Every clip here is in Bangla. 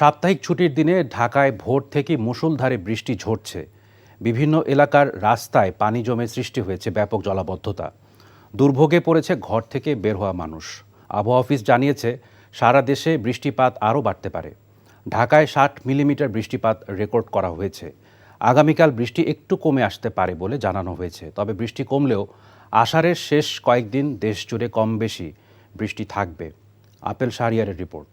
সাপ্তাহিক ছুটির দিনে ঢাকায় ভোর থেকে মুষলধারে বৃষ্টি ঝরছে। বিভিন্ন এলাকার রাস্তায় পানি জমে সৃষ্টি হয়েছে ব্যাপক জলাবদ্ধতা। দুর্ভোগে পড়েছে ঘর থেকে বের হওয়া মানুষ। আবহাওয়া অফিস জানিয়েছে সারা দেশে বৃষ্টিপাত আরও বাড়তে পারে। ঢাকায় 60 মিলিমিটার বৃষ্টিপাত রেকর্ড করা হয়েছে। আগামীকাল বৃষ্টি একটু কমে আসতে পারে বলে জানানো হয়েছে। তবে বৃষ্টি কমলেও আষাঢ়ের শেষ কয়েকদিন দেশ জুড়ে কম বেশি বৃষ্টি থাকবে। Apple শাহরিয়ারের report.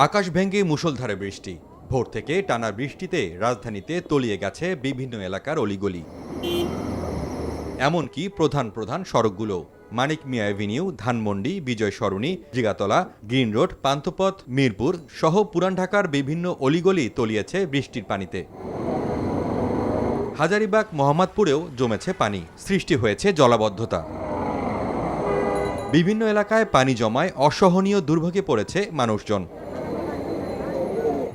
আকাশ ভেঙে মুষলধারে বৃষ্টি। ভোর থেকে টানা বৃষ্টিতে রাজধানীতে তলিয়ে গেছে বিভিন্ন এলাকার অলিগলি, এমনকি প্রধান প্রধান সড়কগুলো। মানিক মিয়া এভিনিউ, ধানমন্ডি, বিজয় সরণি, জিগাতলা, গ্রিন রোড, পান্থপথ, মিরপুর সহ পুরান ঢাকার বিভিন্ন অলিগলি তলিয়েছে বৃষ্টির পানিতে। হাজারীবাগ, মোহাম্মদপুরেও জমেছে পানি, সৃষ্টি হয়েছে জলাবদ্ধতা। বিভিন্ন এলাকায় পানি জমায় অসহনীয় দুর্ভোগে পড়েছে মানুষজন।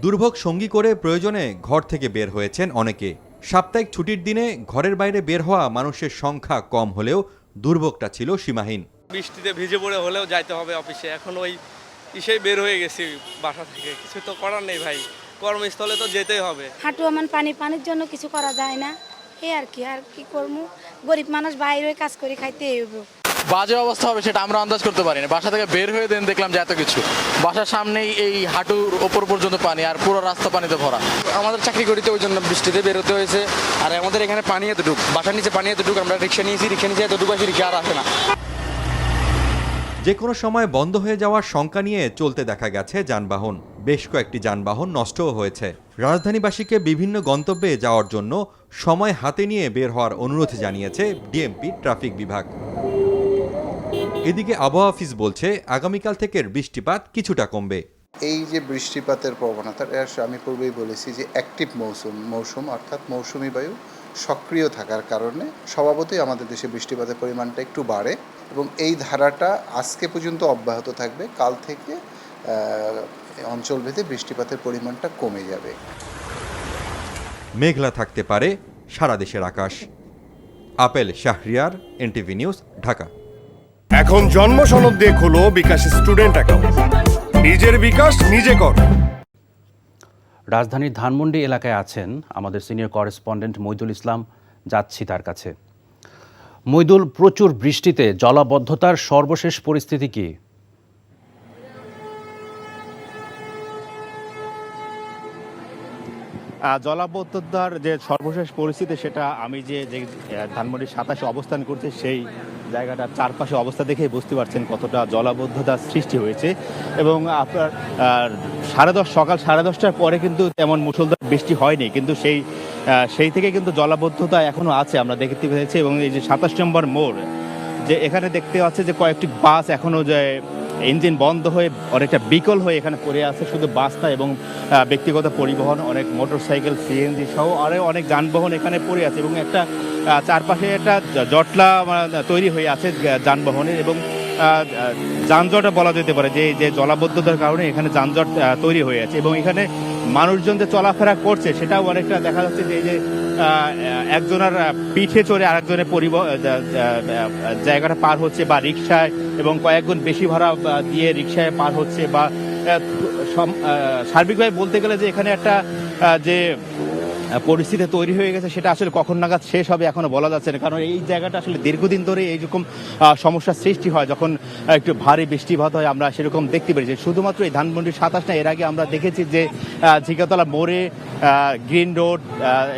দুর্ভোগ সঙ্গী করে প্রয়োজনে ঘর থেকে বের হয়েছেন অনেকে। সাপ্তাহিক ছুটির দিনে ঘরের বাইরে বের হওয়া মানুষের সংখ্যা কম হলেও দুর্ভোগটা ছিল সীমাহীন। বৃষ্টিতে ভিজে পড়ে হলেও যাইতে হবে অফিসে। এখন ওই ইসেই বের হয়ে গেছি বাসা থেকে, কিছু তো করার নেই ভাই, কর্মস্থলে তো যেতেই হবে। হাঁটু আমার পানির জন্য কিছু করা যায় না, এই আর কি করবো। গরিব মানুষ বাইরে কাজ করে খাইতে হইব। বাজে অবস্থা হবে সেটা আমরা আন্দাজ করতে পারিনি। বাসা থেকে বের হয়ে দেন দেখলাম যে এত কিছু, বাসার সামনেই এই হাঁটুর ওপর পর্যন্ত পানি, আর পুরো রাস্তা পানিতে ভরা। আমাদের চাকরি করিতে ওই জন্য বৃষ্টিতে বেরোতে হয়েছে। আর আমাদের এখানে পানি এতটুক, বাসার নিচে পানি এতটুক, আমরা রিক্সা নিয়েছি এতটুকু আসি, রিক্সা আর আসে না। যে কোনো সময় বন্ধ হয়ে যাওয়ার শঙ্কা নিয়ে চলতে দেখা গেছে যানবাহন। বেশ কয়েকটি যানবাহন নষ্টও হয়েছে। রাজধানীবাসীকে বিভিন্ন গন্তব্যে যাওয়ার জন্য সময় হাতে নিয়ে বের হওয়ার অনুরোধ জানিয়েছে ডিএমপি ট্রাফিক বিভাগ। এদিকে আবহাওয়া অফিস বলছে আগামীকাল থেকে বৃষ্টিপাত কিছুটা কমবে। এই যে বৃষ্টিপাতের প্রবণতা, আমি পূর্বেই বলেছি যে অ্যাক্টিভ মৌসুম অর্থাৎ মৌসুমি বায়ু সক্রিয় থাকার কারণে স্বভাবতই আমাদের দেশে বৃষ্টিপাতের পরিমাণটা একটু বাড়ে এবং এই ধারাটা আজকে পর্যন্ত অব্যাহত থাকবে। কাল থেকে অঞ্চলভেদে বৃষ্টিপাতের পরিমাণটা কমে যাবে। মেঘলা থাকতে পারে সারা দেশের আকাশ। Apel Shahriar, NTV news, Dhaka. এখন জন্ম সনদ দিয়ে খোলো বিকাশ স্টুডেন্ট অ্যাকাউন্ট। নিজের বিকাশ নিজে কর। রাজধানীর ধানমন্ডি এলাকায় আছেন আমাদের সিনিয়র করেসপন্ডেন্ট মইদুল ইসলাম, যাচ্ছি তার কাছে। মইদুল, প্রচুর বৃষ্টিতে জলাবদ্ধতার সর্বশেষ পরিস্থিতি কি? জলাবদ্ধতার যে সর্বশেষ পরিস্থিতি সেটা আমি যে ধানমন্ডির 27 অবস্থান করছে সেই জায়গাটার চারপাশে অবস্থা দেখে বুঝতে পারছেন কতটা জলাবদ্ধতার সৃষ্টি হয়েছে। এবং আপনার সকাল 10:30টার পরে কিন্তু তেমন মুষলধার বৃষ্টি হয়নি, কিন্তু সেই থেকে কিন্তু জলাবদ্ধতা এখনো আছে, আমরা দেখতে পেয়েছি। এবং এই যে 27 নম্বর মোড়, যে এখানে দেখতে পাচ্ছে যে কয়েকটি বাস এখনো যে ইঞ্জিন বন্ধ হয়ে অনেকটা বিকল হয়ে এখানে পড়ে আছে। শুধু বাসটা এবং ব্যক্তিগত পরিবহন, অনেক মোটরসাইকেল, সিএনজি সহ আরও অনেক যানবাহন এখানে পড়ে আছে। এবং একটা চারপাশে একটা জটলা তৈরি হয়ে আছে যানবাহনের, এবং যানজট বলা যেতে পারে যে জলাবদ্ধতার কারণে এখানে যানজট তৈরি হয়ে আছে। এবং এখানে মানুষজন যে চলাফেরা করছে সেটাও অনেকটা দেখা যাচ্ছে যে একজনের পিঠে চড়ে আরেকজনের জায়গাটা পার হচ্ছে, বা রিক্সায় এবং কয়েকগুণ বেশি ভাড়া দিয়ে রিক্সায় পার হচ্ছে। বা সার্বিকভাবে বলতে গেলে যে এখানে একটা যে পরিস্থিতি তৈরি হয়ে গেছে সেটা আসলে কখন নাগাদ শেষ হবে এখনো বলা যাচ্ছে না। কারণ এই জায়গাটা আসলে দীর্ঘদিন ধরে এইরকম সমস্যার সৃষ্টি হয় যখন একটু ভারী বৃষ্টিপাত হয়, আমরা সেরকম দেখতে পেরেছি। শুধুমাত্র এই ধানমন্ডির 27 না, এর আগে আমরা দেখেছি যে জিগাতলা মোড়ে, গ্রিন রোড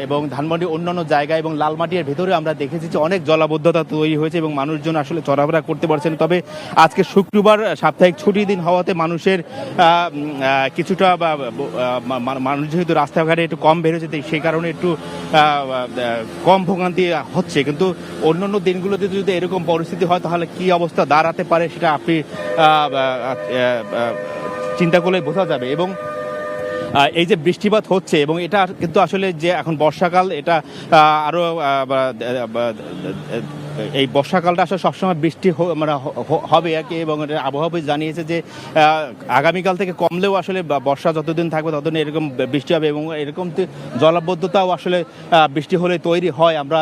এবং ধানমন্ডির অন্যান্য জায়গায় এবং লালমাটিয়ার ভেতরে আমরা দেখেছি যে অনেক জলাবদ্ধতা তৈরি হয়েছে এবং মানুষজন আসলে চলাফেরা করতে পারছেন। তবে আজকে শুক্রবার সাপ্তাহিক ছুটির দিন হওয়াতে মানুষের কিছুটা মানুষ যেহেতু রাস্তাঘাটে একটু কম বের হয়েছে, সেই কারণে একটু কম ভোগান্তি হচ্ছে। কিন্তু অন্যান্য দিনগুলোতে যদি এরকম পরিস্থিতি হয় তাহলে কি অবস্থা দাঁড়াতে পারে সেটা আপনি চিন্তা করলে বোঝা যাবে। এবং এই যে বৃষ্টিপাত হচ্ছে, এবং এটা কিন্তু আসলে যে এখন বর্ষাকাল, এটা আরও এই বর্ষাকালটা আসলে সবসময় বৃষ্টি মানে হবে আর কি, এবং আবহাওয়া জানিয়েছে যে আগামীকাল থেকে কমলেও আসলে বর্ষা যতদিন থাকবে ততদিন এরকম বৃষ্টি হবে, এবং এরকম জলাবদ্ধতাও আসলে বৃষ্টি হলে তৈরি হয় আমরা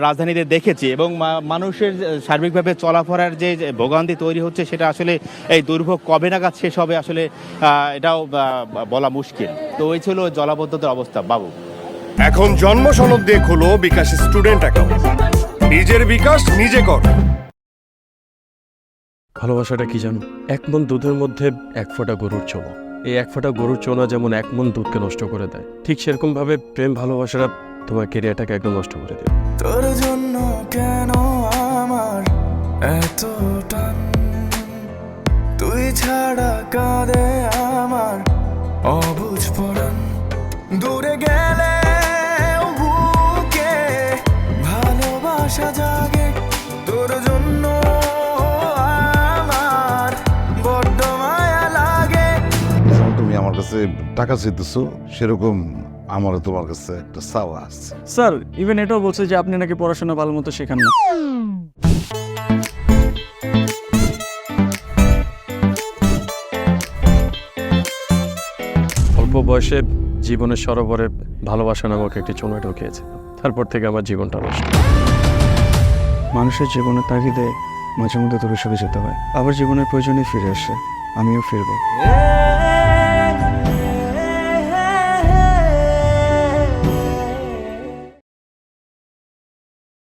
রাজধানীতে দেখেছি, এবং মানুষের সার্বিকভাবে চলাফেরার যে ভোগান্তি তৈরি হচ্ছে সেটা আসলে এই দুর্ভোগ কবে নাগাদ শেষ হবে আসলে এটাও বলা মুশকিল। তো ওই ছিল জলাবদ্ধতার অবস্থা। বাবু, এখন জন্ম সনদ দিয়ে খোলো বিকাশ স্টুডেন্ট অ্যাকাউন্ট। নিজের বিকাশ নিজে কর। ভালোবাসাটা কি জানো? 1 মণ দুধের মধ্যে 1 ফোঁটা গরুর চোনা। এই 1 ফোঁটা গরুর চোনা যেমন 1 মণ দুধকে নষ্ট করে দেয়, ঠিক সেরকম ভাবে প্রেম ভালোবাসাটা তোমার ক্যারিয়ারটাকে একদম নষ্ট করে দেবে। তোর জন্য কেন আমার এত টান, তুই ছাড়া কাঁদে আমার অবুঝ পরাণ, দূরে গেলে বুকে ভালোবাসা জাগে, তোর জন্য আমার বড্ড মায়া লাগে। তুমি আমার কাছে টাকা চাইতেছো, সেরকম আমারও তোমার কাছে একটা চাওয়া আছে। স্যার ইভেন এটাও বলছে যে আপনি নাকি পড়াশোনা ভালো মতো শেখান না। অল্প বয়সে জীবনের সরোবরে ভালোবাসা নামক একটি চোনা ঢুকিয়েছে, তারপর থেকে আমার জীবনটা নষ্ট। মানুষের জীবনের তাগিদে মাঝে মধ্যে দূরে সরে যেতে হয়, আবার জীবনের প্রয়োজনে ফিরে আসে। আমিও ফিরবো।